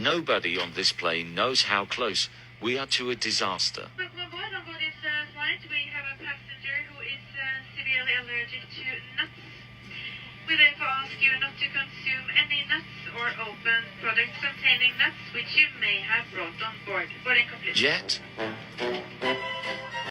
Nobody on this plane knows how close we are to a disaster. Welcome aboard. On board this flight, we have a passenger who is severely allergic to nuts. We therefore ask you not to consume any nuts or open products containing nuts which you may have brought on board. Boarding complete. Jet?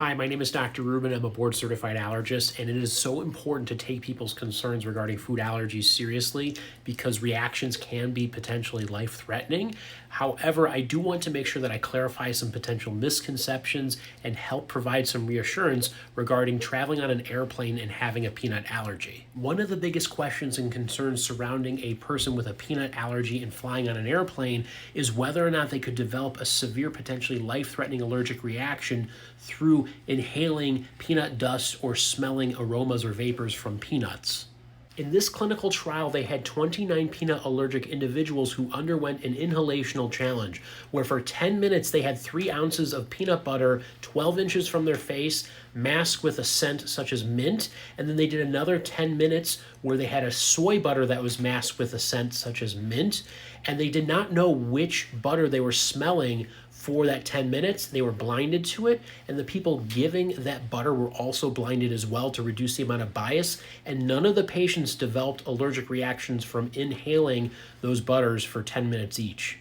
Hi, my name is Dr. Rubin. I'm a board-certified allergist, and it is so important to take people's concerns regarding food allergies seriously because reactions can be potentially life-threatening. However, I do want to make sure that I clarify some potential misconceptions and help provide some reassurance regarding traveling on an airplane and having a peanut allergy. One of the biggest questions and concerns surrounding a person with a peanut allergy and flying on an airplane is whether or not they could develop a severe, potentially life-threatening allergic reaction through inhaling peanut dust or smelling aromas or vapors from peanuts. In this clinical trial, they had 29 peanut allergic individuals who underwent an inhalational challenge, where for 10 minutes they had 3 ounces of peanut butter 12 inches from their face, masked with a scent such as mint, and then they did another 10 minutes where they had a soy butter that was masked with a scent such as mint, and they did not know which butter they were smelling for that 10 minutes. They were blinded to it, and the people giving that butter were also blinded as well to reduce the amount of bias, and none of the patients developed allergic reactions from inhaling those butters for 10 minutes each.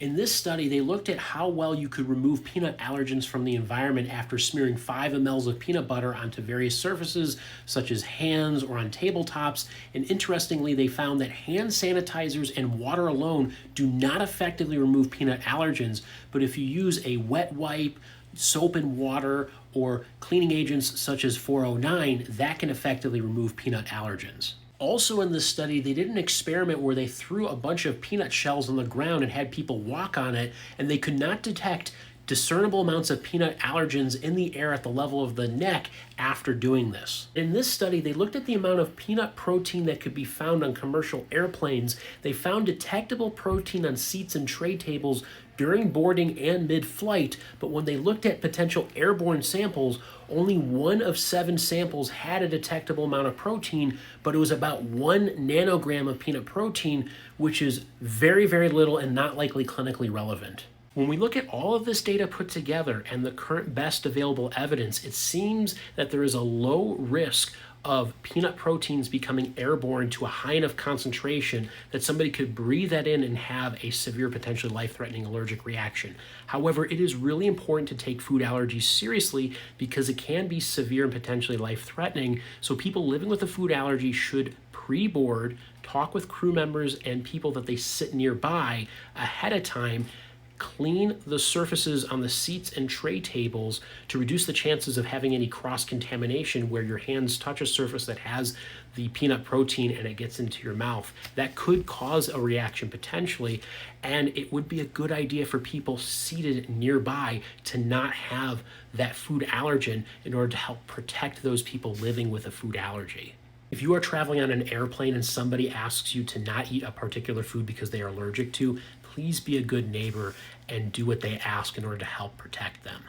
In this study, they looked at how well you could remove peanut allergens from the environment after smearing 5 mLs of peanut butter onto various surfaces, such as hands or on tabletops. And interestingly, they found that hand sanitizers and water alone do not effectively remove peanut allergens. But if you use a wet wipe, soap and water, or cleaning agents such as 409, that can effectively remove peanut allergens. Also in this study, they did an experiment where they threw a bunch of peanut shells on the ground and had people walk on it, and they could not detect discernible amounts of peanut allergens in the air at the level of the neck after doing this. In this study, they looked at the amount of peanut protein that could be found on commercial airplanes. They found detectable protein on seats and tray tables during boarding and mid-flight, but when they looked at potential airborne samples, only 1 of 7 samples had a detectable amount of protein, but it was about 1 nanogram of peanut protein, which is very, very little and not likely clinically relevant. When we look at all of this data put together and the current best available evidence, it seems that there is a low risk of peanut proteins becoming airborne to a high enough concentration that somebody could breathe that in and have a severe, potentially life-threatening allergic reaction. However, it is really important to take food allergies seriously because it can be severe and potentially life-threatening. So people living with a food allergy should pre-board, talk with crew members and people that they sit nearby ahead of time, clean the surfaces on the seats and tray tables to reduce the chances of having any cross-contamination where your hands touch a surface that has the peanut protein and it gets into your mouth. That could cause a reaction potentially, and it would be a good idea for people seated nearby to not have that food allergen in order to help protect those people living with a food allergy. If you are traveling on an airplane and somebody asks you to not eat a particular food because they are allergic to, please be a good neighbor and do what they ask in order to help protect them.